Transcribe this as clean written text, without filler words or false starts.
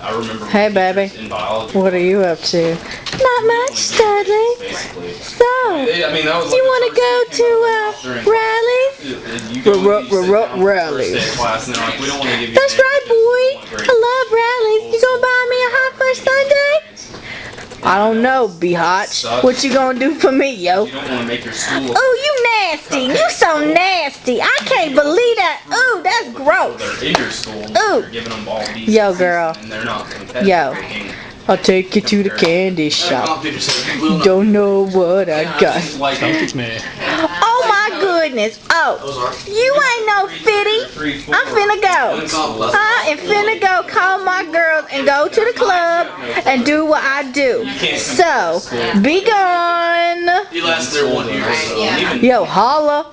I remember. Hey, baby. In biology. What are you up to? Not much, Dudley. Basically. So, I mean, that was you like want to go to Raleigh? You go, you sit down for the Raleigh. first day of class, and they're like, we don't want to give you. That's right, boy. I love Raleigh. You gonna buy me a hot fudge sundae? I don't know, Behotch. What you gonna do for me, yo? You don't want to make your school. Oh, you nasty. You so nasty. I can't believe that. Ooh, that's gross. They're in your school. Ooh. You're giving them all these. Yo, girl. And they're not competitive. Yo. I'll take you to the candy shop. Don't know what I got. It's me. Oh my goodness. Oh, you ain't no fitty. I'm finna go. I am finna go call my girls and go to the club and do what I do. So, be gone. You last there 1 year. Yo, holla.